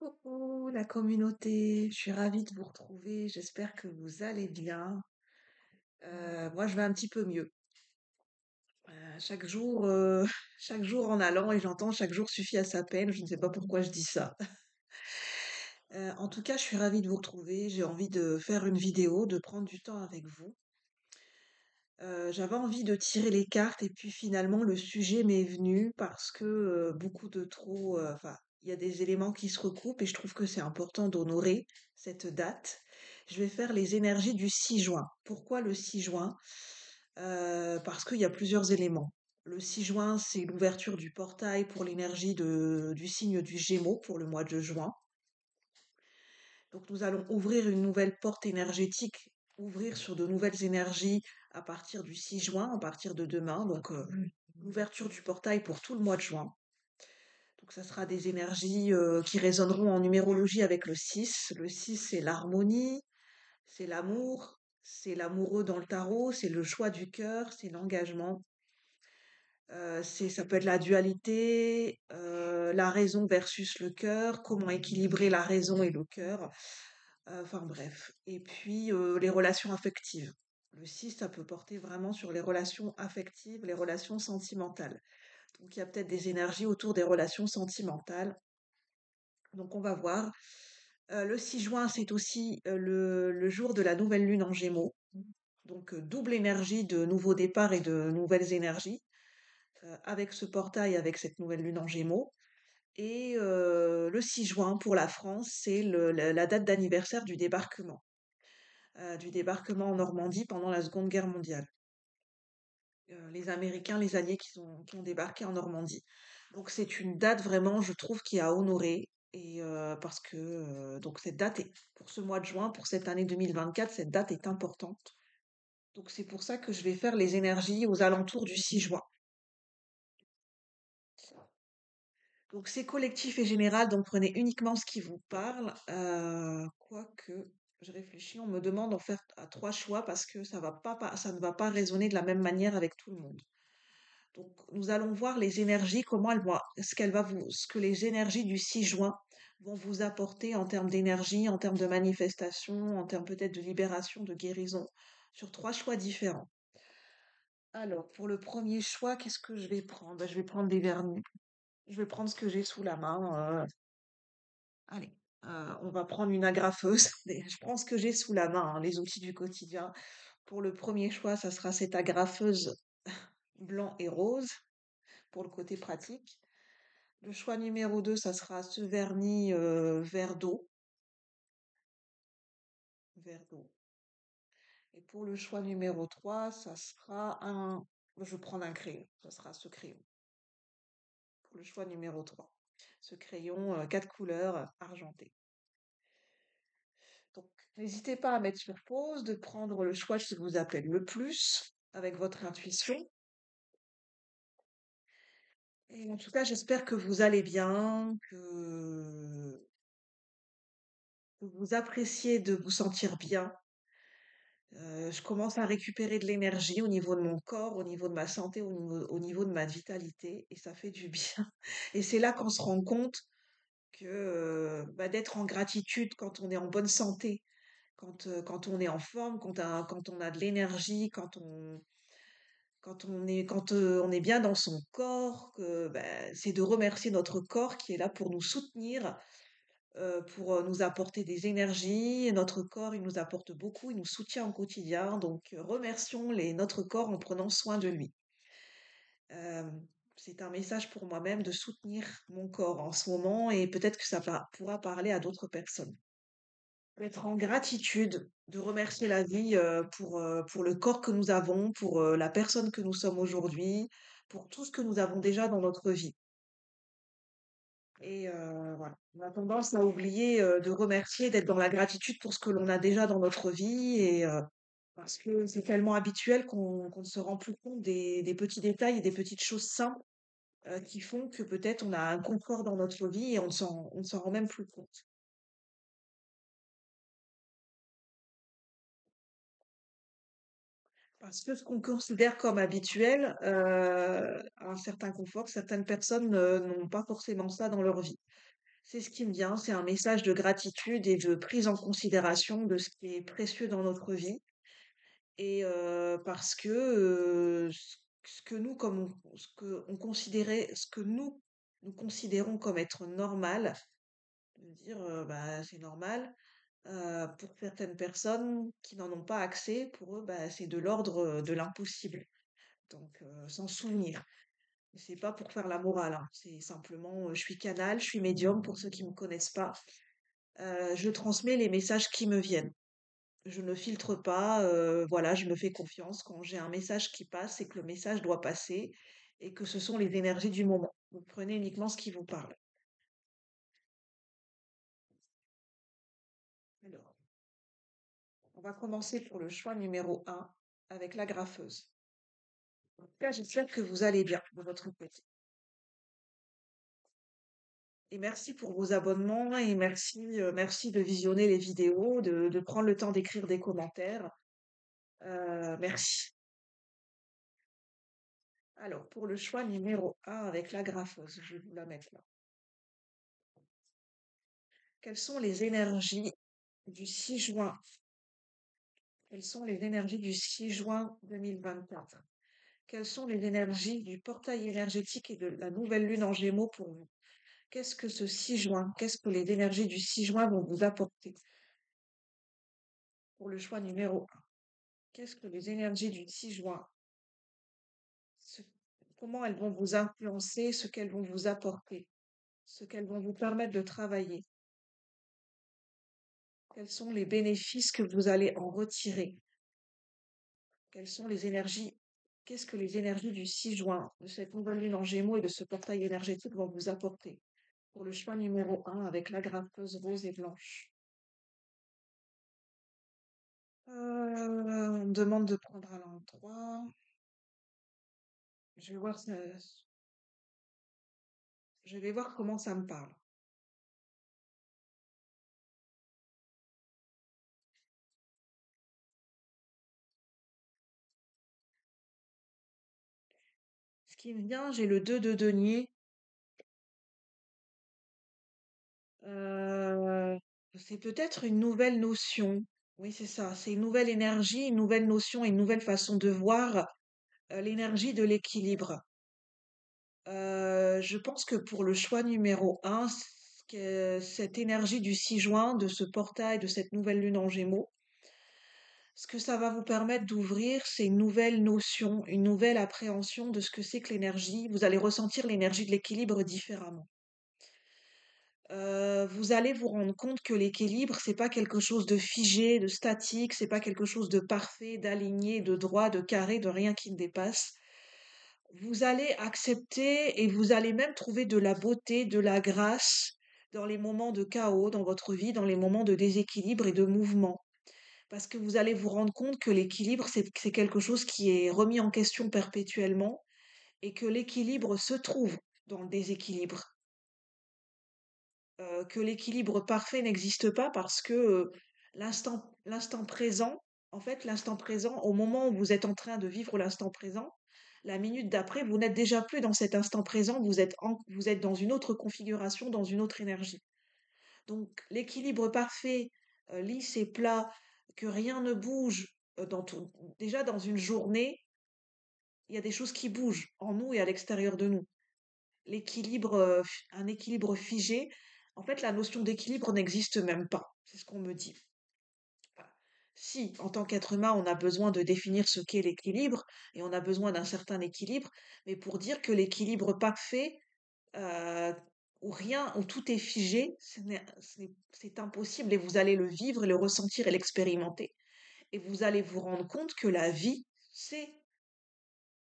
Coucou la communauté, je suis ravie de vous retrouver, j'espère que vous allez bien. Moi je vais un petit peu mieux. Chaque jour, chaque jour en allant et j'entends chaque jour suffit à sa peine, je ne sais pas pourquoi je dis ça. En tout cas, je suis ravie de vous retrouver, j'ai envie de faire une vidéo, de prendre du temps avec vous. J'avais envie de tirer les cartes et puis finalement le sujet m'est venu parce que beaucoup de trop, enfin, il y a des éléments qui se recoupent et je trouve que c'est important d'honorer cette date. Je vais faire les énergies du 6 juin. Pourquoi le 6 juin? Parce qu'il y a plusieurs éléments. Le 6 juin, c'est l'ouverture du portail pour l'énergie du signe du Gémeaux pour le mois de juin. Donc nous allons ouvrir une nouvelle porte énergétique, ouvrir sur de nouvelles énergies à partir du 6 juin, à partir de demain. Donc l'ouverture du portail pour tout le mois de juin. Donc ça sera des énergies qui résonneront en numérologie avec le 6. Le 6, c'est l'harmonie, c'est l'amour, c'est l'amoureux dans le tarot, c'est le choix du cœur, c'est l'engagement. Ça peut être la dualité, la raison versus le cœur, comment équilibrer la raison et le cœur. Enfin bref. Et puis les relations affectives. Le 6, ça peut porter vraiment sur les relations affectives, les relations sentimentales. Donc il y a peut-être des énergies autour des relations sentimentales. Donc on va voir. Le 6 juin, c'est aussi le jour de la nouvelle lune en Gémeaux. Donc double énergie de nouveau départ et de nouvelles énergies avec ce portail, avec cette nouvelle lune en Gémeaux. Et le 6 juin, pour la France, c'est la date d'anniversaire du débarquement en Normandie pendant la Seconde Guerre mondiale. Les Américains, les Alliés qui ont débarqué en Normandie. Donc c'est une date vraiment, je trouve, qui a honoré. Et parce que donc cette date est, pour ce mois de juin, pour cette année 2024, cette date est importante. Donc c'est pour ça que je vais faire les énergies aux alentours du 6 juin. Donc c'est collectif et général, donc prenez uniquement ce qui vous parle. Quoique, je réfléchis, on me demande d'en faire à trois choix parce que ça ne va pas résonner de la même manière avec tout le monde. Donc nous allons voir les énergies, comment elles vont, ce que les énergies du 6 juin vont vous apporter en termes d'énergie, en termes de manifestation, en termes peut-être de libération, de guérison, sur trois choix différents. Alors, pour le premier choix, qu'est-ce que je vais prendre? Ben, je vais prendre des vernis. Je vais prendre ce que j'ai sous la main. Allez, on va prendre une agrafeuse. Je prends ce que j'ai sous la main, hein, les outils du quotidien. Pour le premier choix, ça sera cette agrafeuse blanc et rose pour le côté pratique. Le choix numéro 2, ça sera ce vernis vert d'eau. Vert d'eau. Et pour le choix numéro 3, ça sera un... Je vais prendre un crayon. Ça sera ce crayon. Pour le choix numéro 3. Ce crayon, 4 couleurs argenté. Donc, n'hésitez pas à mettre sur pause, de prendre le choix de ce que vous appelez le plus avec votre intuition. Et en tout cas, j'espère que vous allez bien, que vous appréciez de vous sentir bien. Je commence à récupérer de l'énergie au niveau de mon corps, au niveau de ma santé, au niveau de ma vitalité, et ça fait du bien. Et c'est là qu'on se rend compte que bah, d'être en gratitude quand on est en bonne santé, quand on est en forme, quand on a de l'énergie, quand on est bien dans son corps, bah, c'est de remercier notre corps qui est là pour nous soutenir, pour nous apporter des énergies. Et notre corps, il nous apporte beaucoup, il nous soutient au quotidien. Donc, remercions notre corps en prenant soin de lui. Euh, c'est un message pour moi-même de soutenir mon corps en ce moment et peut-être que pourra parler à d'autres personnes. Être en gratitude, de remercier la vie pour le corps que nous avons, pour la personne que nous sommes aujourd'hui, pour tout ce que nous avons déjà dans notre vie. Et voilà, on a tendance à oublier de remercier, d'être dans la gratitude pour ce que l'on a déjà dans notre vie, et parce que c'est tellement habituel qu'on ne se rend plus compte des petits détails et des petites choses simples qui font que peut-être on a un confort dans notre vie et on ne s'en rend même plus compte. Parce que ce qu'on considère comme habituel, un certain confort, certaines personnes n'ont pas forcément ça dans leur vie. C'est ce qui me vient, c'est un message de gratitude et de prise en considération de ce qui est précieux dans notre vie. Et parce que ce que nous, ce que on considérait, ce que nous considérons comme être normal, de dire bah, c'est normal, pour certaines personnes qui n'en ont pas accès, pour eux, bah, c'est de l'ordre de l'impossible. Donc, s'en souvenir. C'est pas pour faire la morale, hein. C'est simplement, je suis canal, je suis médium pour ceux qui me connaissent pas. Je transmets les messages qui me viennent. Je ne filtre pas, voilà, je me fais confiance. Quand j'ai un message qui passe, c'est que le message doit passer et que ce sont les énergies du moment. Vous prenez uniquement ce qui vous parle. Alors, on va commencer pour le choix numéro un avec la graffeuse. En tout cas, j'espère que vous allez bien de votre côté. Et merci pour vos abonnements et merci, merci de visionner les vidéos, de prendre le temps d'écrire des commentaires. Merci. Alors, pour le choix numéro un avec la graffeuse, je vais vous la mettre là. Quelles sont les énergies du 6 juin? Quelles sont les énergies du 6 juin 2024? Quelles sont les énergies du portail énergétique et de la nouvelle lune en Gémeaux pour vous? Qu'est-ce que ce 6 juin? Qu'est-ce que les énergies du 6 juin vont vous apporter pour le choix numéro un? Qu'est-ce que les énergies du 6 juin? ce- Comment elles vont vous influencer, ce qu'elles vont vous apporter, ce qu'elles vont vous permettre de travailler? Quels sont les bénéfices que vous allez en retirer? Quelles sont les énergies? Qu'est-ce que les énergies du 6 juin, de cette nouvelle lune en Gémeaux et de ce portail énergétique vont vous apporter? Pour le choix numéro un avec la grimpeuse rose et blanche. On me demande de prendre à l'endroit. Je vais voir, je vais voir comment ça me parle. Ce qui me vient, j'ai le 2 de denier. Euh, c'est peut-être une nouvelle notion. Oui, c'est ça. C'est une nouvelle énergie, une nouvelle notion et une nouvelle façon de voir l'énergie de l'équilibre. Je pense que pour le choix numéro un, cette énergie du 6 juin, de ce portail, de cette nouvelle lune en Gémeaux, ce que ça va vous permettre d'ouvrir, c'est une nouvelle notion, une nouvelle appréhension de ce que c'est que l'énergie. Vous allez ressentir l'énergie de l'équilibre différemment. Vous allez vous rendre compte que l'équilibre, c'est pas quelque chose de figé, de statique, c'est pas quelque chose de parfait, d'aligné, de droit, de carré, de rien qui ne dépasse. Vous allez accepter et vous allez même trouver de la beauté, de la grâce dans les moments de chaos dans votre vie, dans les moments de déséquilibre et de mouvement. Parce que vous allez vous rendre compte que l'équilibre, c'est quelque chose qui est remis en question perpétuellement et que l'équilibre se trouve dans le déséquilibre. Que l'équilibre parfait n'existe pas parce que l'instant présent, en fait, l'instant présent, au moment où vous êtes en train de vivre l'instant présent, la minute d'après, vous n'êtes déjà plus dans cet instant présent, vous êtes dans une autre configuration, dans une autre énergie. Donc, l'équilibre parfait, lisse et plat, que rien ne bouge, déjà dans une journée, il y a des choses qui bougent en nous et à l'extérieur de nous. Un équilibre figé, en fait, la notion d'équilibre n'existe même pas. C'est ce qu'on me dit. Enfin, si, en tant qu'être humain, on a besoin de définir ce qu'est l'équilibre et on a besoin d'un certain équilibre, mais pour dire que l'équilibre parfait, euh, où rien, où tout est figé, c'est impossible et vous allez le vivre, le ressentir et l'expérimenter. Et vous allez vous rendre compte que la vie, c'est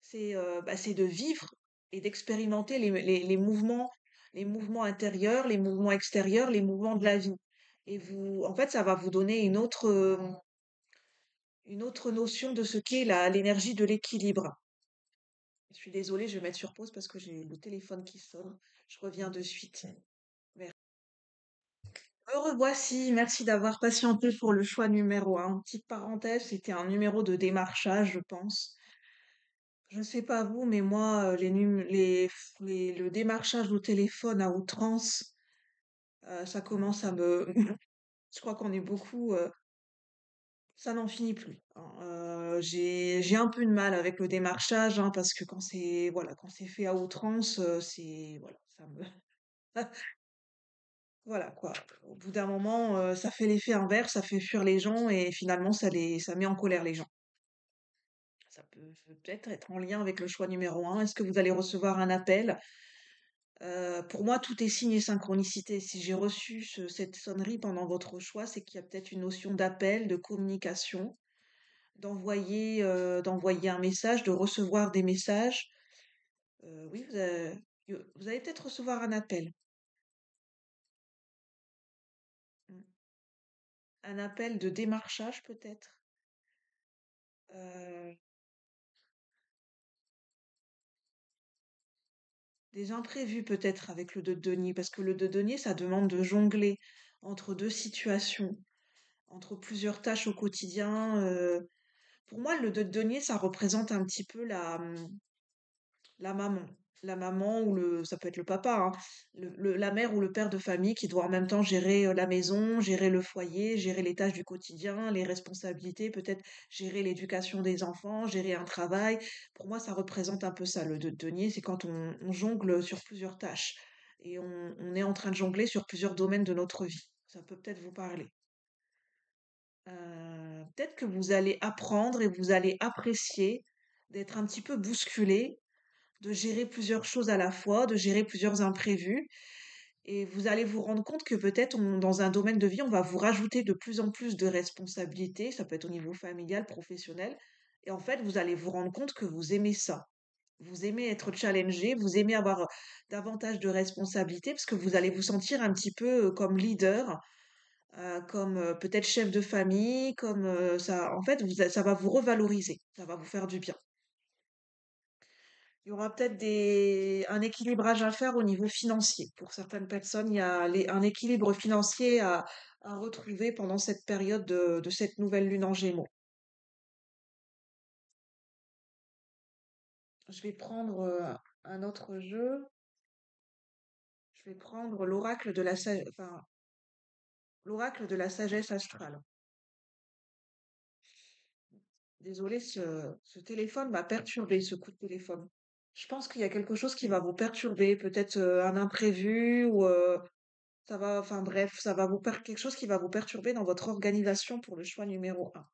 c'est de vivre et d'expérimenter les mouvements intérieurs, les mouvements extérieurs, les mouvements de la vie. Et en fait, ça va vous donner une autre notion de ce qu'est l'énergie de l'équilibre. Je suis désolée, je vais mettre sur pause parce que j'ai le téléphone qui sonne. Je reviens de suite. Merci. Me revoici. Merci d'avoir patienté pour le choix numéro un. Petite parenthèse, c'était un numéro de démarchage, je pense. Je ne sais pas vous, mais moi, le démarchage au téléphone à outrance, Ça commence à me je crois qu'on est beaucoup, ça n'en finit plus, hein. J'ai un peu de mal avec le démarchage, hein, parce que quand c'est voilà, quand c'est fait à outrance, c'est voilà, ça me voilà quoi. Au bout d'un moment, ça fait l'effet inverse, ça fait fuir les gens et finalement ça met en colère les gens. Ça peut peut-être être en lien avec le choix numéro un. Est-ce que vous allez recevoir un appel? Pour moi, tout est signe et synchronicité. Si j'ai reçu cette sonnerie pendant votre choix, c'est qu'il y a peut-être une notion d'appel, de communication, d'envoyer un message, de recevoir des messages. Oui, vous allez peut-être recevoir un appel. Mm. Un appel de démarchage peut-être. Euh, des imprévus peut-être avec le 2 de denier, parce que le 2 de denier, ça demande de jongler entre deux situations, entre plusieurs tâches au quotidien. Pour moi, le 2 de denier, ça représente un petit peu la maman. La maman ou ça peut être le papa, hein, la mère ou le père de famille qui doit en même temps gérer la maison, gérer le foyer, gérer les tâches du quotidien, les responsabilités, peut-être gérer l'éducation des enfants, gérer un travail. Pour moi, ça représente un peu ça, le 2 de denier, c'est quand on jongle sur plusieurs tâches et on est en train de jongler sur plusieurs domaines de notre vie. Ça peut peut-être vous parler. Peut-être que vous allez apprendre et vous allez apprécier d'être un petit peu bousculé, de gérer plusieurs choses à la fois, de gérer plusieurs imprévus. Et vous allez vous rendre compte que peut-être dans un domaine de vie, on va vous rajouter de plus en plus de responsabilités. Ça peut être au niveau familial, professionnel. Et en fait, vous allez vous rendre compte que vous aimez ça. Vous aimez être challengé, vous aimez avoir davantage de responsabilités parce que vous allez vous sentir un petit peu comme leader, comme peut-être chef de famille, comme ça. En fait, ça va vous revaloriser, ça va vous faire du bien. Il y aura peut-être un équilibrage à faire au niveau financier. Pour certaines personnes, il y a un équilibre financier à retrouver pendant cette période de cette nouvelle lune en Gémeaux. Je vais prendre un autre jeu. Je vais prendre l'oracle de la sagesse astrale. Désolée, ce téléphone m'a perturbé, ce coup de téléphone. Je pense qu'il y a quelque chose qui va vous perturber, peut-être un imprévu ou ça va, enfin bref, ça va quelque chose qui va vous perturber dans votre organisation pour le choix numéro un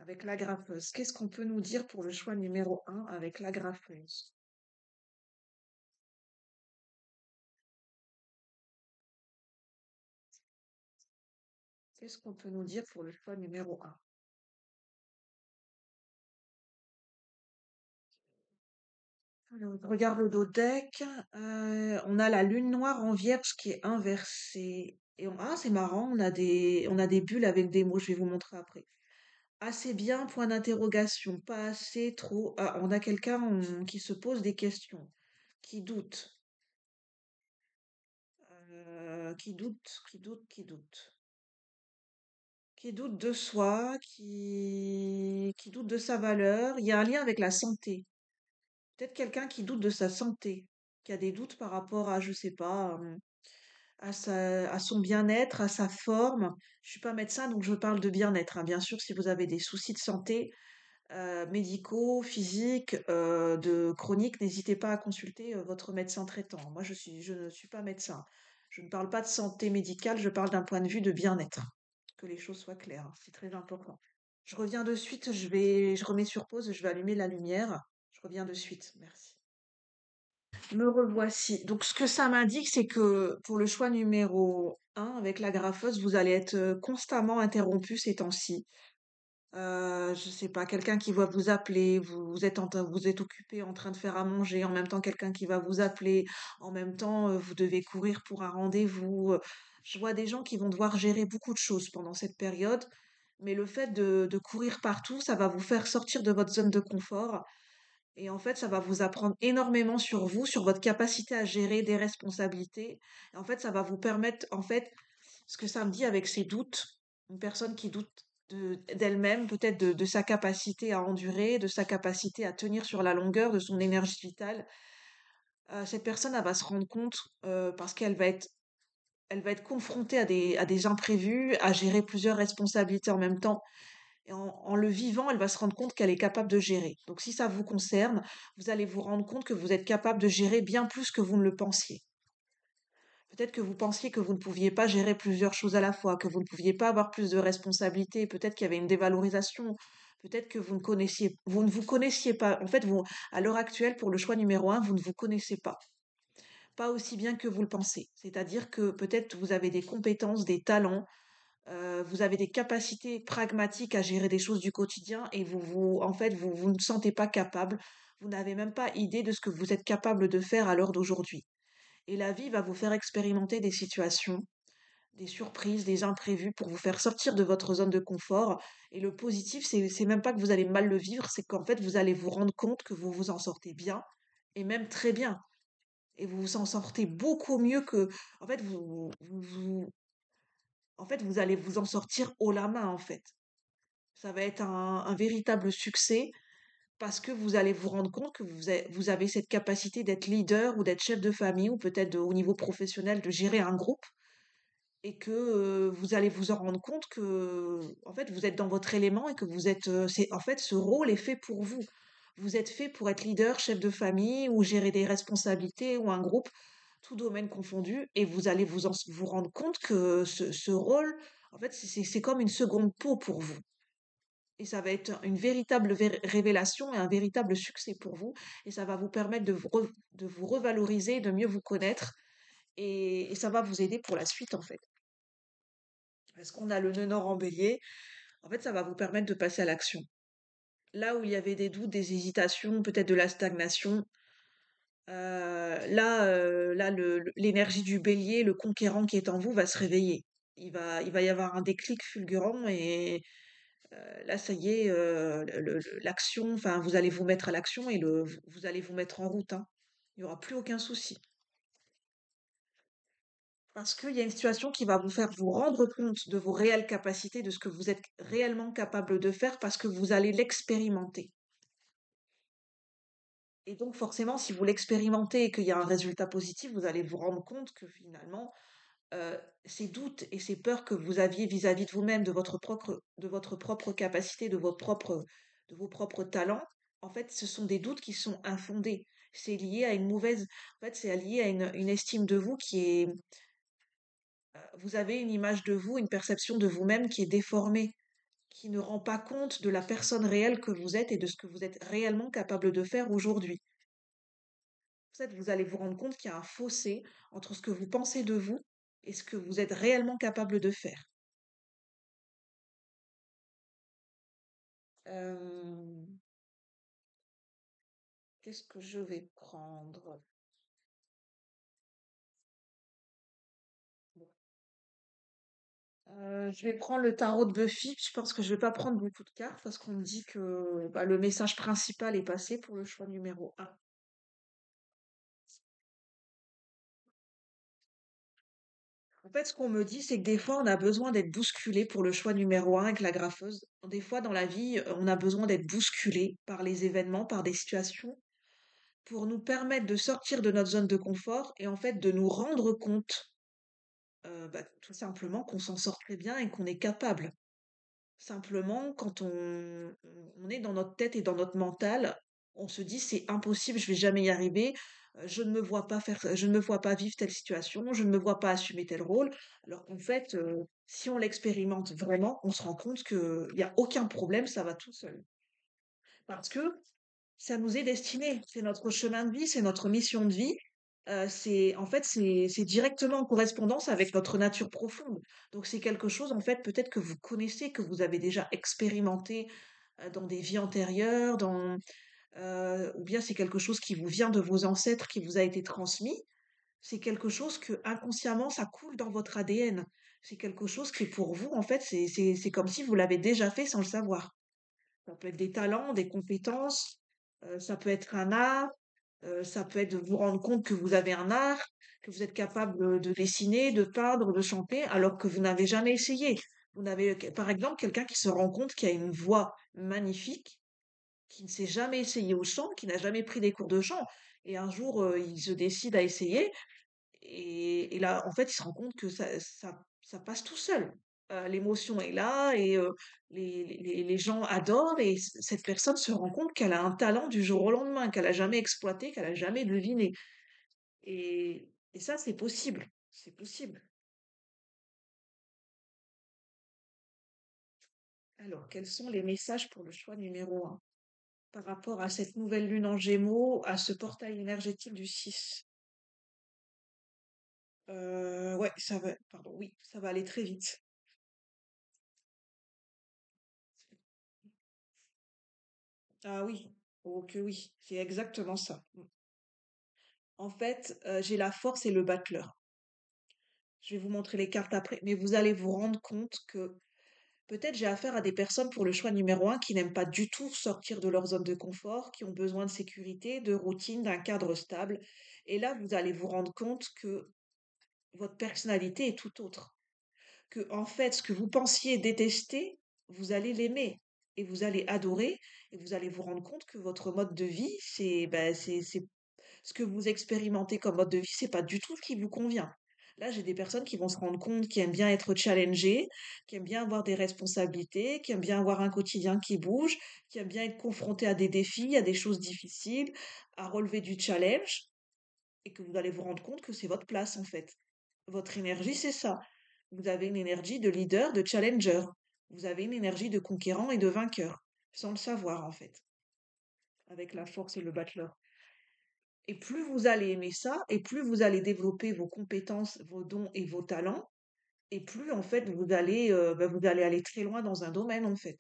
avec l'agrafeuse. Qu'est-ce qu'on peut nous dire pour le choix numéro un avec l'agrafeuse? Qu'est-ce qu'on peut nous dire pour le choix numéro un? Alors, je regarde le dos deck. On a la lune noire en vierge qui est inversée. Ah, c'est marrant, on a des bulles avec des mots, je vais vous montrer après. Assez bien, point d'interrogation. Pas assez, trop. Ah, on a quelqu'un qui se pose des questions, qui doute, qui doute. Qui doute de soi, qui doute de sa valeur. Il y a un lien avec la santé. Peut-être quelqu'un qui doute de sa santé, qui a des doutes par rapport à, je sais pas, à son bien-être, à sa forme. Je suis pas médecin, donc je parle de bien-être, hein. Bien sûr, si vous avez des soucis de santé, médicaux, physiques, de chroniques, n'hésitez pas à consulter votre médecin traitant. Moi, je ne suis pas médecin. Je ne parle pas de santé médicale, je parle d'un point de vue de bien-être. Que les choses soient claires, hein, c'est très important. Je reviens de suite, je remets sur pause, je vais allumer la lumière. Je reviens de suite, merci. Me revoici. Donc, ce que ça m'indique, c'est que pour le choix numéro un, avec la graffeuse, vous allez être constamment interrompu ces temps-ci. Je sais pas, quelqu'un qui va vous appeler, vous êtes occupé en train de faire à manger, en même temps quelqu'un qui va vous appeler, en même temps vous devez courir pour un rendez-vous. Je vois des gens qui vont devoir gérer beaucoup de choses pendant cette période, mais le fait de courir partout, ça va vous faire sortir de votre zone de confort et en fait, ça va vous apprendre énormément sur vous, sur votre capacité à gérer des responsabilités. Et en fait, ça va vous permettre, en fait, ce que ça me dit avec ses doutes, une personne qui doute d'elle-même, peut-être de sa capacité à endurer, de sa capacité à tenir sur la longueur, de son énergie vitale, cette personne, elle va se rendre compte, parce qu'elle va être elle va être confrontée à des imprévus, à gérer plusieurs responsabilités en même temps. Et en le vivant, elle va se rendre compte qu'elle est capable de gérer. Donc si ça vous concerne, vous allez vous rendre compte que vous êtes capable de gérer bien plus que vous ne le pensiez. Peut-être que vous pensiez que vous ne pouviez pas gérer plusieurs choses à la fois, que vous ne pouviez pas avoir plus de responsabilités, peut-être qu'il y avait une dévalorisation, peut-être que vous ne vous connaissiez pas. En fait, vous, à l'heure actuelle, pour le choix numéro un, vous ne vous connaissez pas aussi bien que vous le pensez. C'est-à-dire que peut-être vous avez des compétences, des talents, vous avez des capacités pragmatiques à gérer des choses du quotidien et en fait, vous ne sentez pas capable. Vous n'avez même pas idée de ce que vous êtes capable de faire à l'heure d'aujourd'hui. Et la vie va vous faire expérimenter des situations, des surprises, des imprévus pour vous faire sortir de votre zone de confort. Et le positif, c'est même pas que vous allez mal le vivre, c'est qu'en fait, vous allez vous rendre compte que vous vous en sortez bien et même très bien. Et vous vous en sortez beaucoup mieux que, en fait, en fait, vous allez vous en sortir haut la main, en fait. Ça va être un véritable succès parce que vous allez vous rendre compte que vous avez cette capacité d'être leader ou d'être chef de famille ou peut-être au niveau professionnel de gérer un groupe et que vous allez vous en rendre compte que en fait vous êtes dans votre élément et que vous êtes en fait ce rôle est fait pour vous. Vous êtes fait pour être leader, chef de famille ou gérer des responsabilités ou un groupe, tout domaine confondu, et vous allez vous rendre compte que ce rôle, en fait, c'est comme une seconde peau pour vous. Et ça va être une véritable révélation et un véritable succès pour vous. Et ça va vous permettre de vous revaloriser, de mieux vous connaître. Et ça va vous aider pour la suite, en fait. Parce qu'on a le nœud nord en bélier. En fait, ça va vous permettre de passer à l'action. Là où il y avait des doutes, des hésitations, peut-être de la stagnation, là, l'énergie du bélier, le conquérant qui est en vous, va se réveiller. Il va y avoir un déclic fulgurant et là, ça y est, l'action, enfin, vous allez vous mettre à l'action et vous allez vous mettre en route, hein. Il n'y aura plus aucun souci. Parce qu'il y a une situation qui va vous faire vous rendre compte de vos réelles capacités, de ce que vous êtes réellement capable de faire parce que vous allez l'expérimenter. Et donc, forcément, si vous l'expérimentez et qu'il y a un résultat positif, vous allez vous rendre compte que finalement, ces doutes et ces peurs que vous aviez vis-à-vis de vous-même, de votre propre capacité, de vos propres talents, en fait, ce sont des doutes qui sont infondés. C'est lié à en fait, c'est lié à une estime de vous vous avez une image de vous, une perception de vous-même qui est déformée, qui ne rend pas compte de la personne réelle que vous êtes et de ce que vous êtes réellement capable de faire aujourd'hui. En fait, vous allez vous rendre compte qu'il y a un fossé entre ce que vous pensez de vous et ce que vous êtes réellement capable de faire. Euh, Qu'est-ce que je vais prendre? Je vais prendre le tarot de Buffy. Je pense que je vais pas prendre beaucoup de cartes parce qu'on me dit que bah, le message principal est passé pour le choix numéro un. En fait, ce qu'on me dit, c'est que des fois, on a besoin d'être bousculé pour le choix numéro un avec la graffeuse. Des fois, dans la vie, on a besoin d'être bousculé par les événements, par des situations, pour nous permettre de sortir de notre zone de confort et en fait de nous rendre compte, bah, tout simplement qu'on s'en sort très bien et qu'on est capable. Simplement, quand on est dans notre tête et dans notre mental, on se dit: «C'est impossible, je vais jamais y arriver, je ne me vois pas vivre telle situation, je ne me vois pas assumer tel rôle». Alors qu'en fait, si on l'expérimente vraiment, on se rend compte qu'il y a aucun problème, ça va tout seul. Parce que ça nous est destiné, c'est notre chemin de vie, c'est notre mission de vie. C'est directement en correspondance avec notre nature profonde. Donc c'est quelque chose, en fait, peut-être que vous connaissez, que vous avez déjà expérimenté, dans des vies antérieures, ou bien c'est quelque chose qui vous vient de vos ancêtres, qui vous a été transmis. C'est quelque chose que inconsciemment, ça coule dans votre ADN. C'est quelque chose qui pour vous, en fait, c'est comme si vous l'avez déjà fait sans le savoir. Ça peut être des talents, des compétences, ça peut être un art, ça peut être de vous rendre compte que vous avez un art, que vous êtes capable de dessiner, de peindre, de chanter, alors que vous n'avez jamais essayé. Vous n'avez, par exemple, quelqu'un qui se rend compte qu'il a une voix magnifique, qui ne s'est jamais essayé au chant, qui n'a jamais pris des cours de chant, et un jour, il se décide à essayer, Et là, en fait, il se rend compte que ça passe tout seul. L'émotion est là et les gens adorent et cette personne se rend compte qu'elle a un talent du jour au lendemain, qu'elle a jamais exploité, qu'elle a jamais deviné. Et ça, c'est possible. C'est possible. Alors, quels sont les messages pour le choix numéro un par rapport à cette nouvelle lune en Gémeaux, à ce portail énergétique du 6? Ouais, ça va, pardon, oui, ça va aller très vite. Ah oui, oh que oui, c'est exactement ça. En fait, j'ai la force et le battleur. Je vais vous montrer les cartes après, mais vous allez vous rendre compte que peut-être j'ai affaire à des personnes pour le choix numéro un qui n'aiment pas du tout sortir de leur zone de confort, qui ont besoin de sécurité, de routine, d'un cadre stable. Et là, vous allez vous rendre compte que votre personnalité est tout autre. Que, en fait, ce que vous pensiez détester, vous allez l'aimer et vous allez adorer et vous allez vous rendre compte que votre mode de vie, c'est ce que vous expérimentez comme mode de vie, c'est pas du tout ce qui vous convient. Là, j'ai des personnes qui vont se rendre compte qui aiment bien être challengées, qui aiment bien avoir des responsabilités, qui aiment bien avoir un quotidien qui bouge, qui aiment bien être confrontées à des défis, à des choses difficiles, à relever du challenge, et que vous allez vous rendre compte que c'est votre place en fait. Votre énergie, c'est ça. Vous avez une énergie de leader, de challenger. Vous avez une énergie de conquérant et de vainqueur, sans le savoir en fait, avec la force et le battleur. Et plus vous allez aimer ça, et plus vous allez développer vos compétences, vos dons et vos talents, et plus en fait vous allez aller très loin dans un domaine en fait.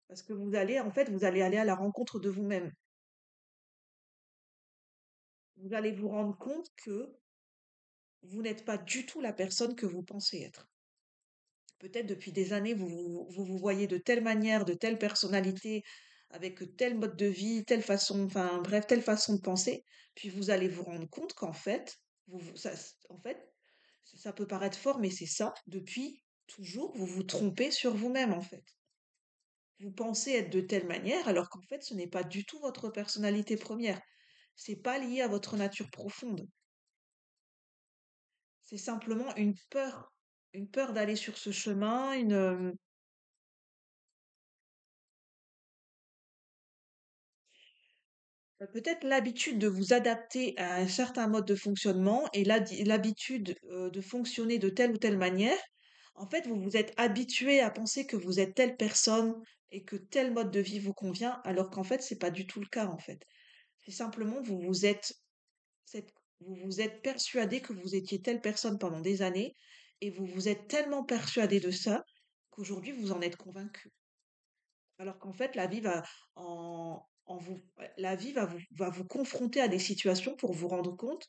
Parce que vous allez aller à la rencontre de vous-même. Vous allez vous rendre compte que vous n'êtes pas du tout la personne que vous pensez être. Peut-être depuis des années, vous voyez de telle manière, de telle personnalité, avec tel mode de vie, telle façon, enfin bref, telle façon de penser. Puis vous allez vous rendre compte qu'en fait, en fait, ça peut paraître fort, mais c'est ça. Depuis toujours, vous vous trompez sur vous-même, en fait. Vous pensez être de telle manière, alors qu'en fait, ce n'est pas du tout votre personnalité première. C'est pas lié à votre nature profonde. C'est simplement une peur d'aller sur ce chemin, peut-être l'habitude de vous adapter à un certain mode de fonctionnement et l'habitude de fonctionner de telle ou telle manière. En fait, vous vous êtes habitué à penser que vous êtes telle personne et que tel mode de vie vous convient, alors qu'en fait, c'est pas du tout le cas, en fait. C'est simplement vous vous êtes persuadé que vous étiez telle personne pendant des années et vous vous êtes tellement persuadé de ça qu'aujourd'hui vous en êtes convaincu. Alors qu'en fait, la vie va vous confronter à des situations pour vous rendre compte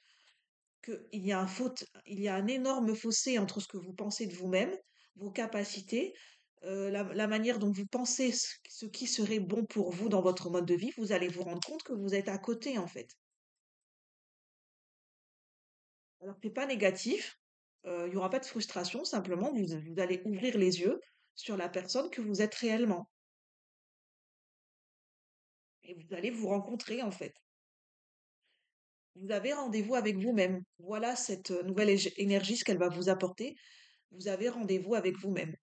il y a un énorme fossé entre ce que vous pensez de vous-même, vos capacités, la manière dont vous pensez ce qui serait bon pour vous dans votre mode de vie. Vous allez vous rendre compte que vous êtes à côté, en fait. Alors, c'est pas négatif. Il y aura pas de frustration. Simplement, vous allez ouvrir les yeux sur la personne que vous êtes réellement. Et vous allez vous rencontrer, en fait. Vous avez rendez-vous avec vous-même. Voilà cette nouvelle énergie, ce qu'elle va vous apporter. Vous avez rendez-vous avec vous-même.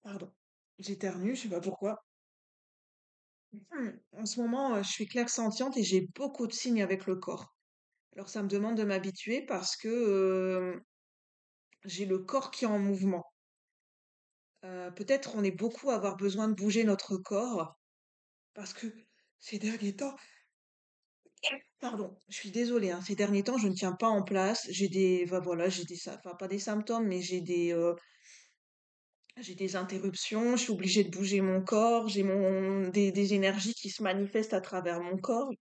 Pardon. J'éternue, je sais pas pourquoi. En ce moment, je suis clairsentiente et j'ai beaucoup de signes avec le corps. Alors ça me demande de m'habituer parce que j'ai le corps qui est en mouvement. Peut-être on est beaucoup à avoir besoin de bouger notre corps parce que ces derniers temps, pardon, je suis désolée, hein, ces derniers temps, je ne tiens pas en place. Voilà, enfin pas des symptômes, mais j'ai des interruptions. Je suis obligée de bouger mon corps. Des énergies qui se manifestent à travers mon corps.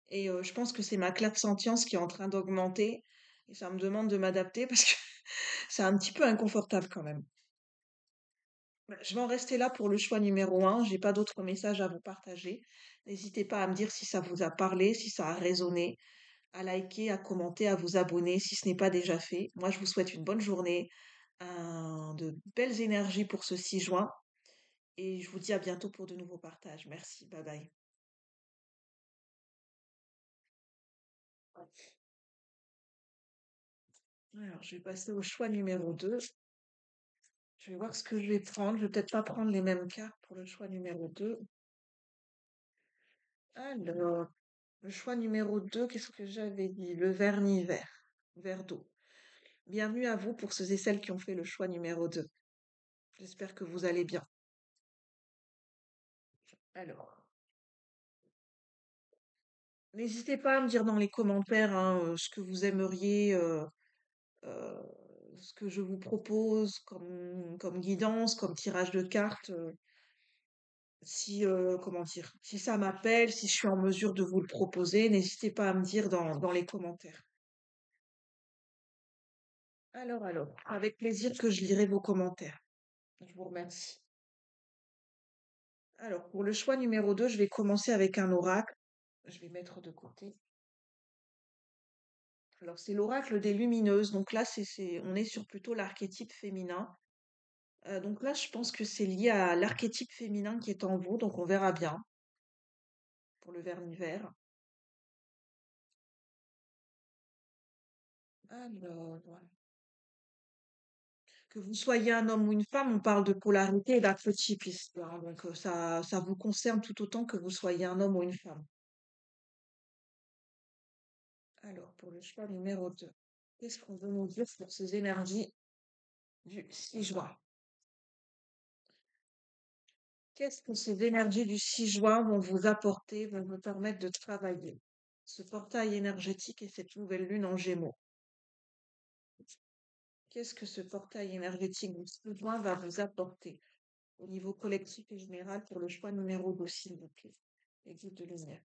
Et je pense que c'est ma clairsentience qui est en train d'augmenter. Et ça me demande de m'adapter parce que c'est un petit peu inconfortable quand même. Je vais en rester là pour le choix numéro un. J'ai pas d'autres messages à vous partager. N'hésitez pas à me dire si ça vous a parlé, si ça a résonné, à liker, à commenter, à vous abonner si ce n'est pas déjà fait. Moi, je vous souhaite une bonne journée, de belles énergies pour ce 6 juin et je vous dis à bientôt pour de nouveaux partages. Merci, bye bye. Alors, je vais passer au choix numéro 2. Je vais voir ce que je vais prendre. Je vais peut-être pas prendre les mêmes cartes pour le choix numéro 2. Alors, le choix numéro 2, qu'est-ce que j'avais dit? Le vernis vert, verre d'eau. Bienvenue à vous pour ceux et celles qui ont fait le choix numéro 2. J'espère que vous allez bien. Alors, n'hésitez pas à me dire dans les commentaires hein, ce que vous aimeriez, euh, ce que je vous propose comme guidance, comme tirage de cartes. Si, comment dire, si ça m'appelle, si je suis en mesure de vous le proposer, n'hésitez pas à me dire dans les commentaires. Alors, avec plaisir que je lirai vos commentaires. Je vous remercie. Alors, pour le choix numéro 2, je vais commencer avec un oracle. Je vais mettre de côté. Alors, c'est l'oracle des lumineuses. Donc là, on est sur plutôt l'archétype féminin. Donc là, je pense que c'est lié à l'archétype féminin qui est en vous. Donc, on verra bien pour le vernis vert. Alors, voilà. Que vous soyez un homme ou une femme, on parle de polarité et d'archétype ici, hein. Donc, ça vous concerne tout autant que vous soyez un homme ou une femme. Alors, pour le choix numéro 2, qu'est-ce qu'on veut nous dire sur ces énergies du 6 juin? Qu'est-ce que ces énergies du 6 juin vont vous apporter, vont vous permettre de travailler? Ce portail énergétique et cette nouvelle lune en Gémeaux. Qu'est-ce que ce portail énergétique du 6 juin va vous apporter au niveau collectif et général pour le choix numéro 2, s'il vous plaît? Et guide de lumière.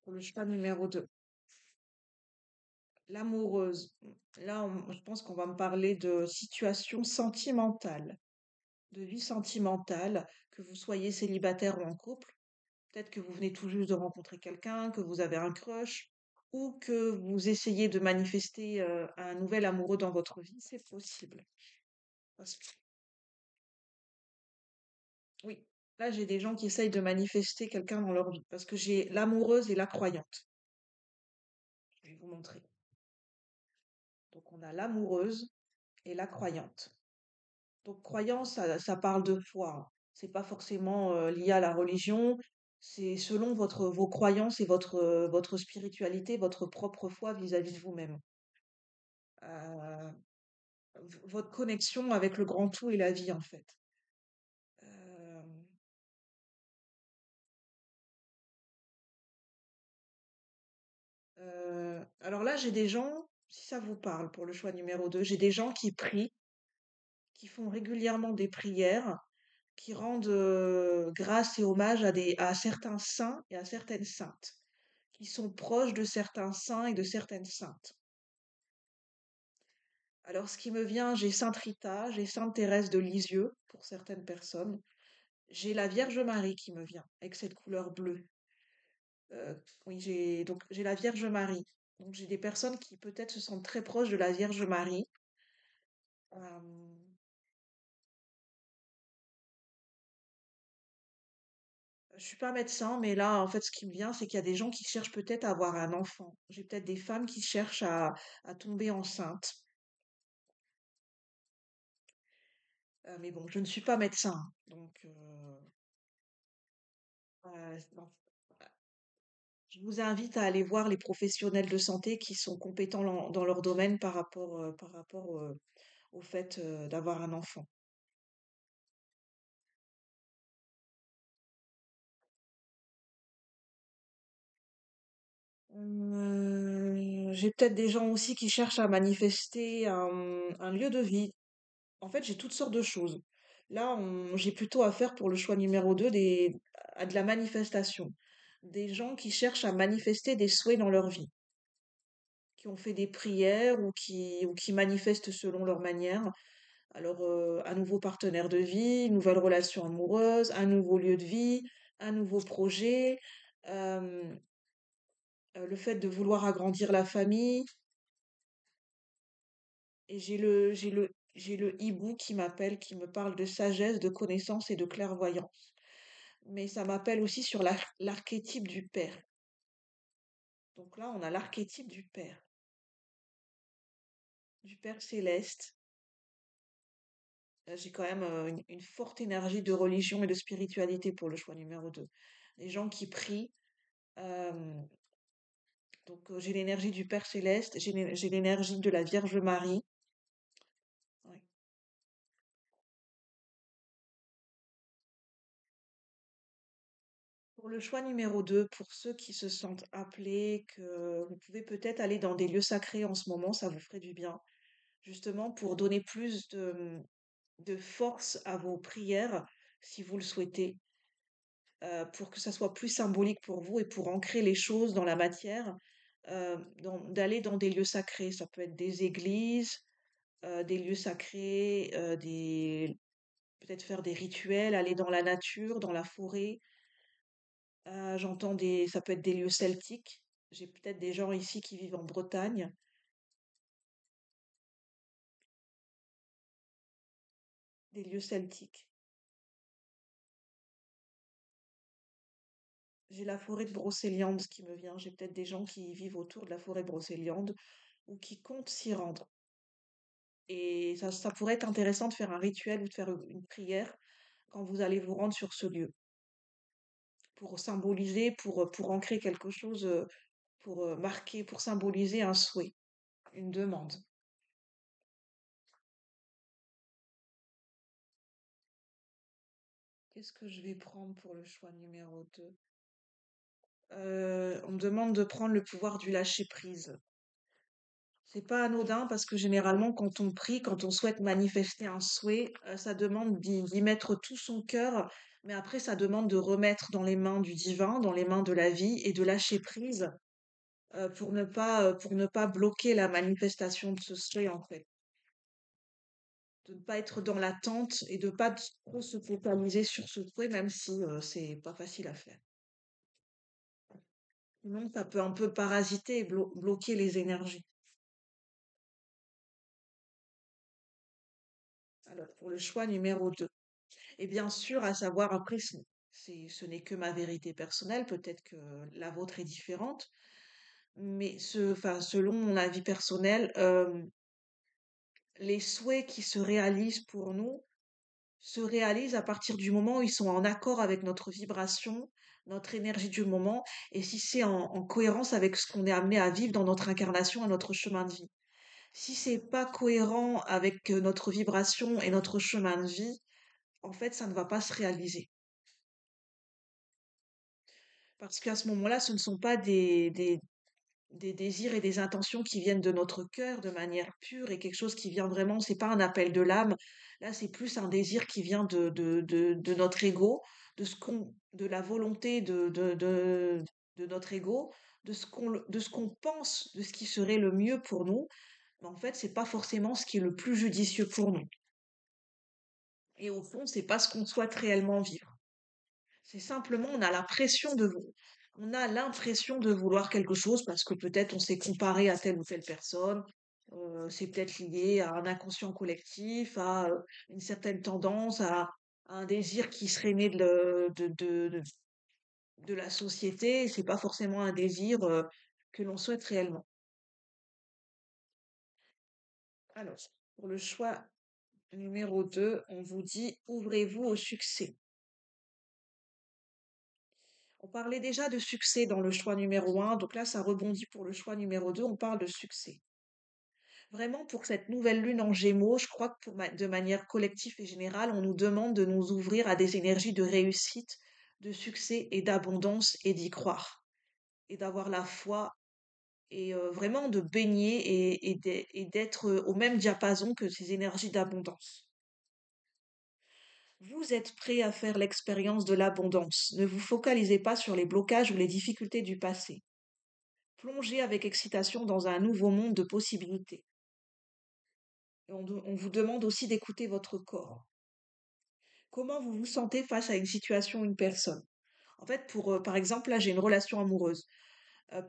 Pour le choix numéro 2. L'amoureuse. Là, je pense qu'on va me parler de situation sentimentale, de vie sentimentale, que vous soyez célibataire ou en couple. Peut-être que vous venez tout juste de rencontrer quelqu'un, que vous avez un crush, ou que vous essayez de manifester un nouvel amoureux dans votre vie. C'est possible. Parce que- oui, là, j'ai des gens qui essayent de manifester quelqu'un dans leur vie. Parce que j'ai l'amoureuse et la croyante. Je vais vous montrer. Donc, on a l'amoureuse et la croyante. Donc, croyance, ça parle de foi, hein. C'est pas forcément lié à la religion. C'est selon vos croyances et votre spiritualité, votre propre foi vis-à-vis de vous-même. Euh, Votre connexion avec le grand tout et la vie, en fait. Euh, alors là, j'ai des gens, si ça vous parle pour le choix numéro 2, j'ai des gens qui prient, qui font régulièrement des prières, qui rendent grâce et hommage à certains saints et à certaines saintes, qui sont proches de certains saints et de certaines saintes. Alors, ce qui me vient, j'ai Sainte Rita, j'ai Sainte Thérèse de Lisieux pour certaines personnes. J'ai la Vierge Marie qui me vient, avec cette couleur bleue. Oui, j'ai la Vierge Marie. Donc j'ai des personnes qui peut-être se sentent très proches de la Vierge Marie. Euh, je suis pas médecin, mais là, en fait, ce qui me vient, c'est qu'il y a des gens qui cherchent peut-être à avoir un enfant. J'ai peut-être des femmes qui cherchent à tomber enceinte. Mais bon, je ne suis pas médecin, donc non. Je vous invite à aller voir les professionnels de santé qui sont compétents dans leur domaine par rapport au fait d'avoir un enfant. J'ai peut-être des gens aussi qui cherchent à manifester un lieu de vie. En fait, j'ai toutes sortes de choses. Là, j'ai plutôt affaire pour le choix numéro 2 à de la manifestation. Des gens qui cherchent à manifester des souhaits dans leur vie, qui ont fait des prières ou qui manifestent selon leur manière. Alors, un nouveau partenaire de vie, une nouvelle relation amoureuse, un nouveau lieu de vie, un nouveau projet, euh, le fait de vouloir agrandir la famille. Et j'ai le hibou qui m'appelle, qui me parle de sagesse, de connaissance et de clairvoyance. Mais ça m'appelle aussi sur l'archétype du père. Donc là, on a l'archétype du Père céleste. J'ai quand même une forte énergie de religion et de spiritualité pour le choix numéro 2. Les gens qui prient. euh, j'ai l'énergie du Père céleste, j'ai l'énergie de la Vierge Marie. Ouais. Pour le choix numéro 2, pour ceux qui se sentent appelés, que vous pouvez peut-être aller dans des lieux sacrés en ce moment, ça vous ferait du bien, justement pour donner plus de force à vos prières, si vous le souhaitez, pour que ça soit plus symbolique pour vous et pour ancrer les choses dans la matière, d'aller dans des lieux sacrés. Ça peut être des églises, des lieux sacrés, peut-être faire des rituels, aller dans la nature, dans la forêt. Ça peut être des lieux celtiques. J'ai peut-être des gens ici qui vivent en Bretagne, des lieux celtiques. J'ai la forêt de Brocéliande qui me vient. J'ai peut-être des gens qui vivent autour de la forêt de Brocéliande ou qui comptent s'y rendre. Et ça pourrait être intéressant de faire un rituel ou de faire une prière quand vous allez vous rendre sur ce lieu, pour symboliser, pour ancrer quelque chose, pour marquer, pour symboliser un souhait, une demande. Qu'est-ce que je vais prendre pour le choix numéro 2? On me demande de prendre le pouvoir du lâcher-prise. C'est pas anodin parce que généralement, quand on prie, quand on souhaite manifester un souhait, ça demande d'y mettre tout son cœur, mais après, ça demande de remettre dans les mains du divin, dans les mains de la vie et de lâcher prise pour ne pas bloquer la manifestation de ce souhait, en fait. De ne pas être dans l'attente et de pas trop se focaliser sur ce souhait, même si c'est pas facile à faire. Sinon, ça peut un peu parasiter et bloquer les énergies. Alors, pour le choix numéro 2. Et bien sûr, à savoir, après, ce n'est que ma vérité personnelle, peut-être que la vôtre est différente, mais enfin, selon mon avis personnel, les souhaits qui se réalisent pour nous se réalisent à partir du moment où ils sont en accord avec notre vibration, notre énergie du moment, et si c'est en cohérence avec ce qu'on est amené à vivre dans notre incarnation et notre chemin de vie. Si c'est pas cohérent avec notre vibration et notre chemin de vie, en fait, ça ne va pas se réaliser. Parce qu'à ce moment-là, ce ne sont pas des désirs et des intentions qui viennent de notre cœur de manière pure et quelque chose qui vient vraiment, c'est pas un appel de l'âme. Là, c'est plus un désir qui vient de notre ego, de la volonté de notre ego, de ce qu'on pense, de ce qui serait le mieux pour nous. Mais en fait, c'est pas forcément ce qui est le plus judicieux pour nous. Et au fond, c'est pas ce qu'on souhaite réellement vivre. C'est simplement, on a l'impression de vouloir quelque chose parce que peut-être on s'est comparé à telle ou telle personne. C'est peut-être lié à un inconscient collectif, à une certaine tendance, à un désir qui serait né de la société. C'est pas forcément un désir que l'on souhaite réellement. Alors, pour le choix numéro 2, on vous dit ouvrez-vous au succès. On parlait déjà de succès dans le choix numéro 1, donc là, ça rebondit pour le choix numéro 2, on parle de succès. Vraiment, pour cette nouvelle lune en Gémeaux, je crois que de manière collective et générale, on nous demande de nous ouvrir à des énergies de réussite, de succès et d'abondance et d'y croire. Et d'avoir la foi et vraiment de baigner et d'être au même diapason que ces énergies d'abondance. Vous êtes prêt à faire l'expérience de l'abondance. Ne vous focalisez pas sur les blocages ou les difficultés du passé. Plongez avec excitation dans un nouveau monde de possibilités. Et on vous demande aussi d'écouter votre corps. Comment vous vous sentez face à une situation ou une personne? En fait, par exemple, là, j'ai une relation amoureuse.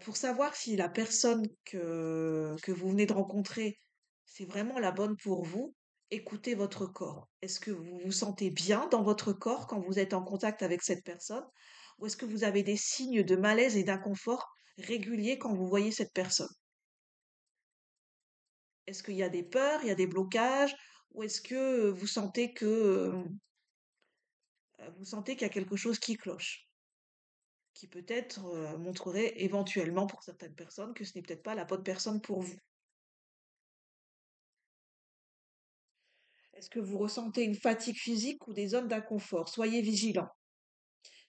Pour savoir si la personne que vous venez de rencontrer, c'est vraiment la bonne pour vous, écoutez votre corps. Est-ce que vous vous sentez bien dans votre corps quand vous êtes en contact avec cette personne? Ou est-ce que vous avez des signes de malaise et d'inconfort régulier quand vous voyez cette personne? Est-ce qu'il y a des peurs, il y a des blocages, ou est-ce que vous sentez qu'il y a quelque chose qui cloche, qui peut-être montrerait éventuellement pour certaines personnes que ce n'est peut-être pas la bonne personne pour vous? Est-ce que vous ressentez une fatigue physique ou des zones d'inconfort? Soyez vigilant.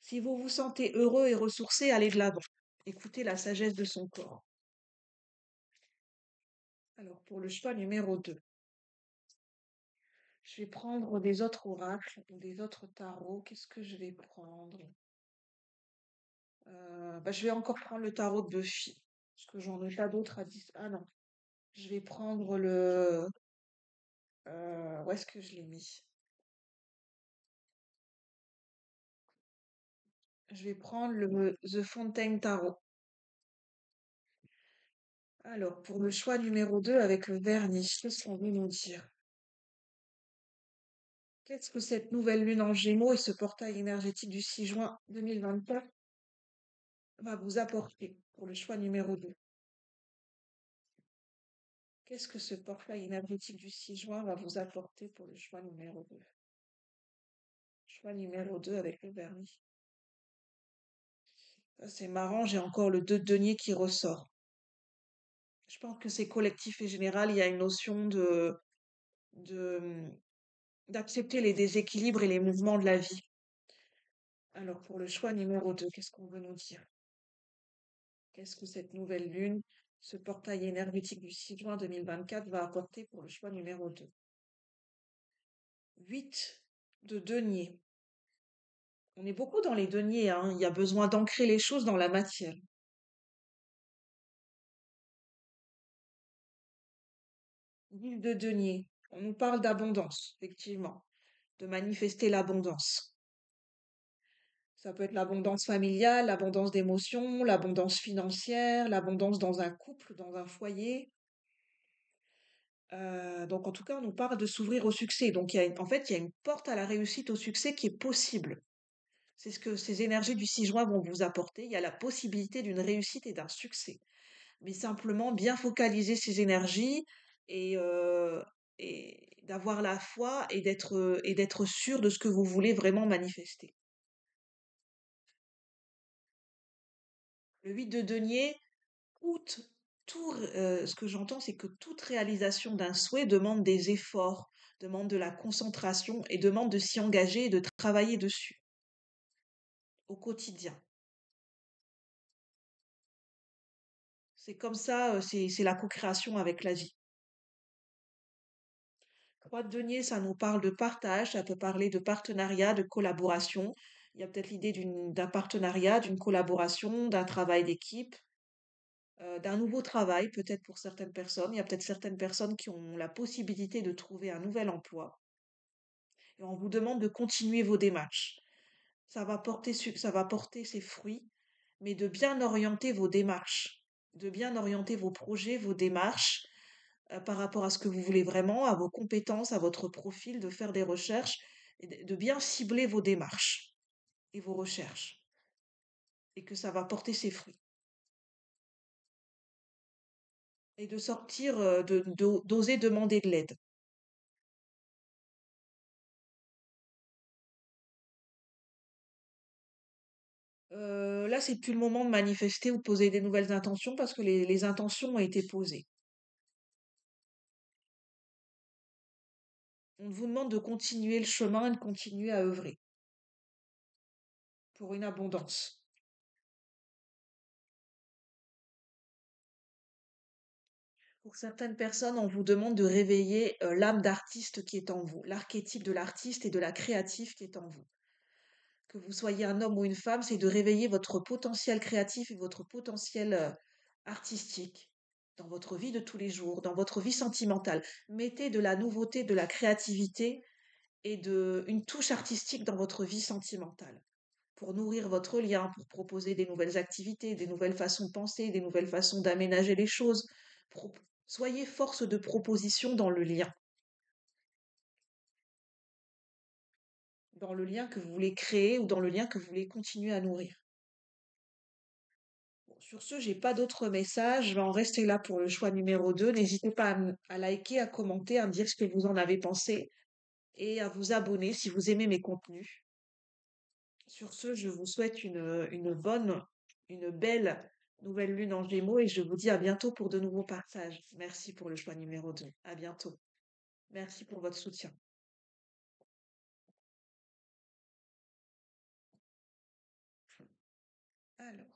Si vous vous sentez heureux et ressourcé, allez de l'avant. Écoutez la sagesse de son corps. Alors, pour le choix numéro 2, je vais prendre des autres oracles ou des autres tarots. Qu'est-ce que je vais prendre? Je vais encore prendre le tarot de Buffy, parce que j'en ai pas d'autres à dire. Ah non, je vais prendre le... où est-ce que je l'ai mis? Je vais prendre le The Fontaine Tarot. Alors, pour le choix numéro 2 avec le vernis, qu'est-ce qu'on veut nous dire? Qu'est-ce que cette nouvelle lune en Gémeaux et ce portail énergétique du 6 juin 2024 va vous apporter pour le choix numéro 2? Qu'est-ce que ce portail énergétique du 6 juin va vous apporter pour le choix numéro 2? Choix numéro 2 avec le vernis. Ça, c'est marrant, j'ai encore le 2 de denier qui ressort. Je pense que c'est collectif et général, il y a une notion de, d'accepter les déséquilibres et les mouvements de la vie. Alors, pour le choix numéro 2, qu'est-ce qu'on veut nous dire? Qu'est-ce que cette nouvelle lune, ce portail énergétique du 6 juin 2024 va apporter pour le choix numéro 2? 8 de denier. On est beaucoup dans les deniers, hein. Il y a besoin d'ancrer les choses dans la matière. 10 de denier. On nous parle d'abondance, effectivement, de manifester l'abondance. Ça peut être l'abondance familiale, l'abondance d'émotions, l'abondance financière, l'abondance dans un couple, dans un foyer. Donc en tout cas, on nous parle de s'ouvrir au succès. Donc en fait, il y a une porte à la réussite, au succès qui est possible. C'est ce que ces énergies du 6 juin vont vous apporter. Il y a la possibilité d'une réussite et d'un succès. Mais simplement bien focaliser ces énergies et, euh, et d'avoir la foi et d'être sûr de ce que vous voulez vraiment manifester. Le 8 de denier, toute, ce que j'entends, c'est que toute réalisation d'un souhait demande des efforts, demande de la concentration et demande de s'y engager et de travailler dessus au quotidien. C'est comme ça, c'est la co-création avec la vie. Trois de denier, ça nous parle de partage, ça peut parler de partenariat, de collaboration. Il y a peut-être l'idée d'un partenariat, d'une collaboration, d'un travail d'équipe, d'un nouveau travail, peut-être pour certaines personnes. Il y a peut-être certaines personnes qui ont la possibilité de trouver un nouvel emploi. Et on vous demande de continuer vos démarches. Ça va porter ses fruits, mais de bien orienter vos démarches, de bien orienter vos projets, vos démarches, par rapport à ce que vous voulez vraiment, à vos compétences, à votre profil, de faire des recherches, et de bien cibler vos démarches et vos recherches, et que ça va porter ses fruits. Et de sortir, d'oser demander de l'aide. Là, c'est plus le moment de manifester ou de poser des nouvelles intentions parce que les intentions ont été posées. On vous demande de continuer le chemin et de continuer à œuvrer pour une abondance. Pour certaines personnes, on vous demande de réveiller l'âme d'artiste qui est en vous, l'archétype de l'artiste et de la créative qui est en vous. Que vous soyez un homme ou une femme, c'est de réveiller votre potentiel créatif et votre potentiel artistique dans votre vie de tous les jours, dans votre vie sentimentale. Mettez de la nouveauté, de la créativité et une touche artistique dans votre vie sentimentale pour nourrir votre lien, pour proposer des nouvelles activités, des nouvelles façons de penser, des nouvelles façons d'aménager les choses. Soyez force de proposition dans le lien que vous voulez créer ou dans le lien que vous voulez continuer à nourrir. Bon, Sur ce, j'ai pas d'autres messages. Je vais en rester là pour le choix numéro 2. N'hésitez pas à liker, à commenter, à me dire ce que vous en avez pensé et à vous abonner si vous aimez mes contenus. Sur ce, je vous souhaite une belle nouvelle lune en Gémeaux et je vous dis à bientôt pour de nouveaux partages. Merci pour le choix numéro 2. À bientôt. Merci pour votre soutien. Alors,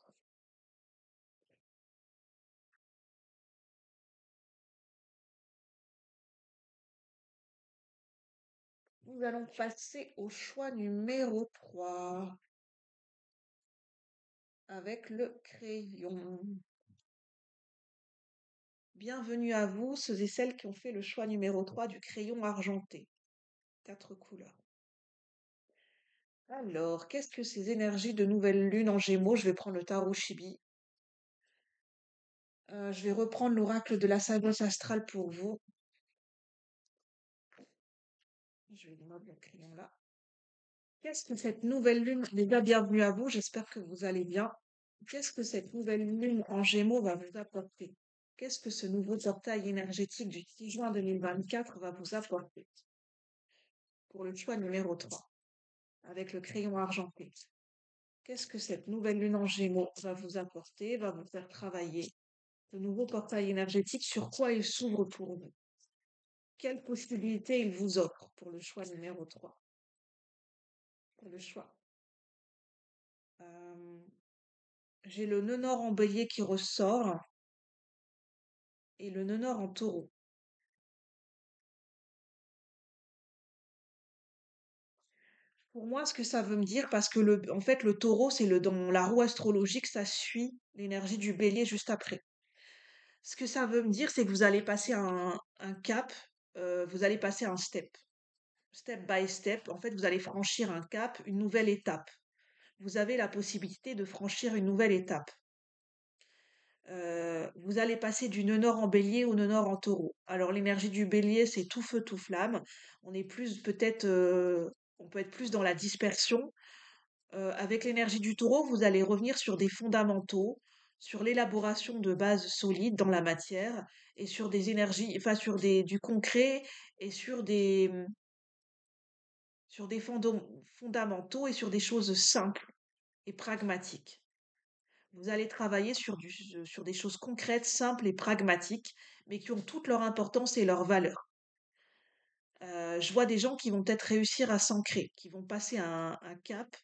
nous allons passer au choix numéro 3 avec le crayon. Bienvenue à vous, ceux et celles qui ont fait le choix numéro 3 du crayon argenté. 4 couleurs. Alors, qu'est-ce que ces énergies de nouvelle lune en Gémeaux? Je vais prendre le tarot Chibi. Je vais reprendre l'oracle de la sagesse astrale pour vous. Je vais mettre le crayon là. Qu'est-ce que cette nouvelle lune, déjà bienvenue à vous, j'espère que vous allez bien. Qu'est-ce que cette nouvelle lune en Gémeaux va vous apporter? Qu'est-ce que ce nouveau portail énergétique du 6 juin 2024 va vous apporter? Pour le choix numéro 3, avec le crayon argenté. Qu'est-ce que cette nouvelle lune en Gémeaux va vous apporter, va vous faire travailler? Ce nouveau portail énergétique, sur quoi il s'ouvre pour vous? Quelles possibilités il vous offre pour le choix numéro 3? Pour le choix. Euh, j'ai le nœud nord en bélier qui ressort et le nœud nord en taureau. Pour moi, ce que ça veut me dire, parce que en fait, le taureau, c'est dans la roue astrologique, ça suit l'énergie du bélier juste après. Ce que ça veut me dire, c'est que vous allez passer un cap, vous allez passer un step by step. En fait, vous allez franchir un cap, une nouvelle étape. Vous avez la possibilité de franchir une nouvelle étape. Vous allez passer du nœud nord en bélier au nœud nord en taureau. Alors l'énergie du bélier, c'est tout feu, tout flamme. On est plus peut-être, on peut être plus dans la dispersion. Avec l'énergie du taureau, vous allez revenir sur des fondamentaux, sur l'élaboration de bases solides dans la matière et sur des énergies, enfin du concret et sur des fondamentaux et sur des choses simples et pragmatiques. Vous allez travailler sur des choses concrètes, simples et pragmatiques, mais qui ont toute leur importance et leur valeur. Je vois des gens qui vont peut-être réussir à s'ancrer, qui vont passer un cap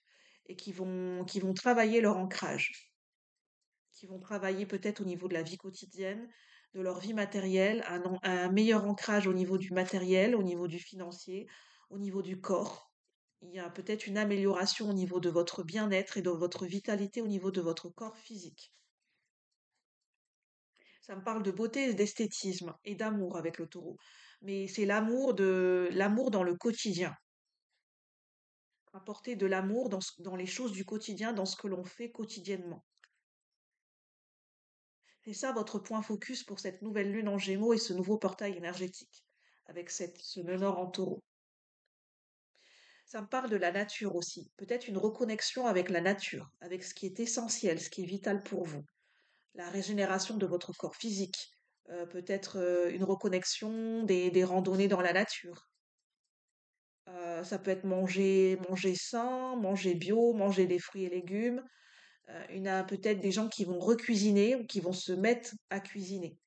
et qui vont travailler leur ancrage, qui vont travailler peut-être au niveau de la vie quotidienne, de leur vie matérielle, un meilleur ancrage au niveau du matériel, au niveau du financier, au niveau du corps. Il y a peut-être une amélioration au niveau de votre bien-être et de votre vitalité au niveau de votre corps physique. Ça me parle de beauté, d'esthétisme et d'amour avec le taureau. Mais c'est l'amour dans le quotidien. Apporter de l'amour dans les choses du quotidien, dans ce que l'on fait quotidiennement. C'est ça votre point focus pour cette nouvelle lune en Gémeaux et ce nouveau portail énergétique, avec ce nœud nord en taureau. Ça me parle de la nature aussi, peut-être une reconnexion avec la nature, avec ce qui est essentiel, ce qui est vital pour vous. La régénération de votre corps physique, peut-être une reconnexion des randonnées dans la nature. Ça peut être manger sain, manger bio, manger des fruits et légumes. Il y a peut-être des gens qui vont recuisiner ou qui vont se mettre à cuisiner.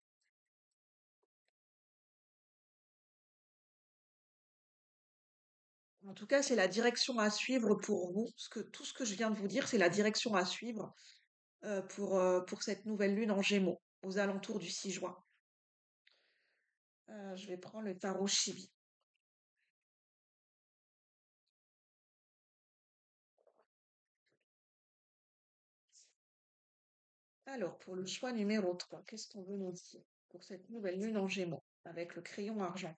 En tout cas, c'est la direction à suivre pour vous. Tout ce que je viens de vous dire, c'est la direction à suivre pour cette nouvelle lune en Gémeaux, aux alentours du 6 juin. Je vais prendre le tarot Chibi. Alors, pour le choix numéro 3, qu'est-ce qu'on veut nous dire pour cette nouvelle lune en Gémeaux avec le crayon argent?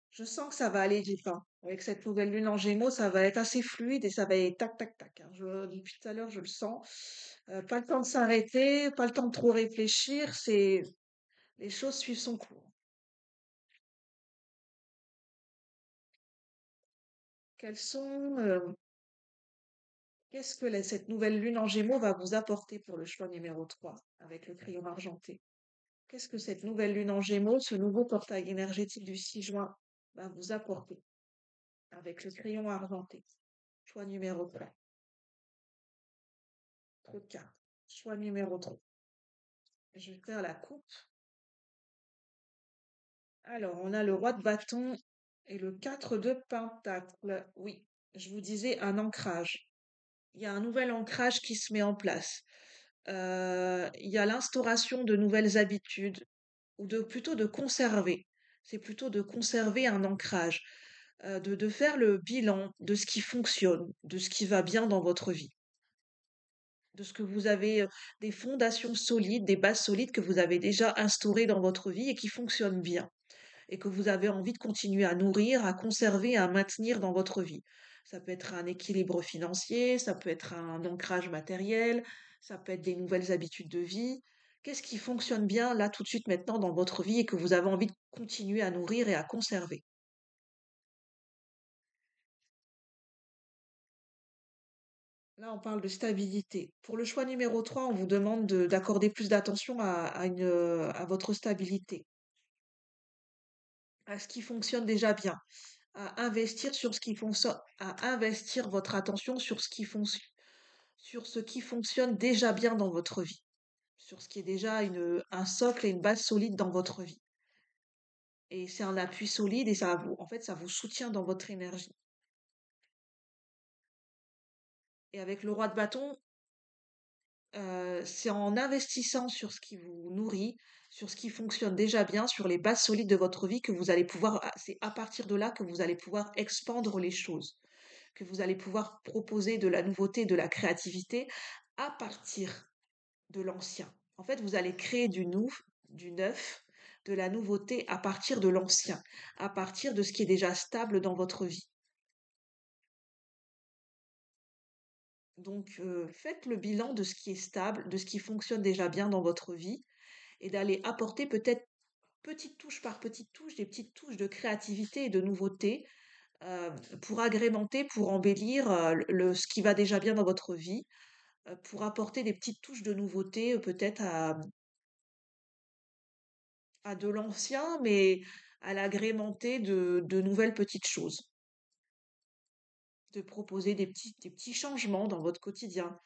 Je sens que ça va aller vite, hein. Avec cette nouvelle lune en Gémeaux, ça va être assez fluide et ça va être tac, tac, tac, hein. Depuis tout à l'heure, je le sens. Pas le temps de s'arrêter, pas le temps de trop réfléchir. Les choses suivent son cours. Quels sont Qu'est-ce que cette nouvelle lune en Gémeaux va vous apporter pour le choix numéro 3 avec le crayon argenté? Qu'est-ce que cette nouvelle lune en Gémeaux, ce nouveau portail énergétique du 6 juin, va vous apporter avec le crayon argenté? Choix numéro 3. Trop de cartes. Choix numéro 3. Je vais faire la coupe. Alors, on a le roi de bâton et le 4 de pentacle. Oui, je vous disais un ancrage. Il y a un nouvel ancrage qui se met en place. Il y a l'instauration de nouvelles habitudes, ou plutôt de conserver. C'est plutôt de conserver un ancrage, de faire le bilan de ce qui fonctionne, de ce qui va bien dans votre vie, de ce que vous avez, des fondations solides, des bases solides que vous avez déjà instaurées dans votre vie et qui fonctionnent bien et que vous avez envie de continuer à nourrir, à conserver, à maintenir dans votre vie. Ça peut être un équilibre financier, ça peut être un ancrage matériel, ça peut être des nouvelles habitudes de vie. Qu'est-ce qui fonctionne bien là tout de suite maintenant dans votre vie et que vous avez envie de continuer à nourrir et à conserver? Là, on parle de stabilité. Pour le choix numéro 3, on vous demande d'accorder plus d'attention à votre stabilité, à ce qui fonctionne déjà bien, à investir sur ce qui fonctionne, à investir votre attention sur ce qui fonctionne déjà bien dans votre vie, sur ce qui est déjà un socle et une base solide dans votre vie. Et c'est un appui solide et en fait, ça vous soutient dans votre énergie. Et avec le roi de bâton, c'est en investissant sur ce qui vous nourrit, sur ce qui fonctionne déjà bien, sur les bases solides de votre vie que vous allez pouvoir, c'est à partir de là que vous allez pouvoir expandre les choses, que vous allez pouvoir proposer de la nouveauté, de la créativité à partir de l'ancien. En fait, vous allez créer du neuf, de la nouveauté à partir de l'ancien, à partir de ce qui est déjà stable dans votre vie. Donc, faites le bilan de ce qui est stable, de ce qui fonctionne déjà bien dans votre vie et d'aller apporter peut-être petite touche par petite touche, des petites touches de créativité et de nouveauté euh, pour agrémenter, pour embellir ce qui va déjà bien dans votre vie, pour apporter des petites touches de nouveauté peut-être à de l'ancien, mais à l'agrémenter de nouvelles petites choses, de proposer des petits changements dans votre quotidien.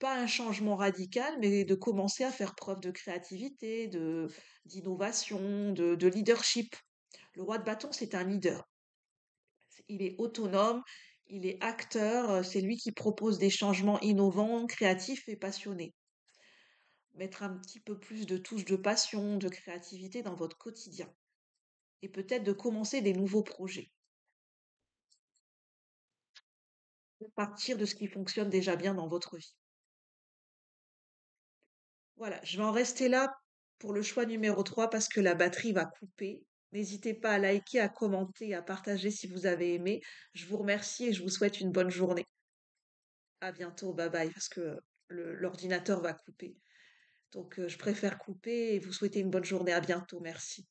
Pas un changement radical, mais de commencer à faire preuve de créativité, d'innovation, de leadership. Le roi de bâton, c'est un leader. Il est autonome, il est acteur, c'est lui qui propose des changements innovants, créatifs et passionnés. Mettre un petit peu plus de touches de passion, de créativité dans votre quotidien. Et peut-être de commencer des nouveaux projets. Partir de ce qui fonctionne déjà bien dans votre vie. Voilà, je vais en rester là pour le choix numéro 3 parce que la batterie va couper. N'hésitez pas à liker, à commenter, à partager si vous avez aimé. Je vous remercie et je vous souhaite une bonne journée. À bientôt, bye bye, parce que l'ordinateur va couper. Donc, je préfère couper et vous souhaiter une bonne journée. À bientôt, merci.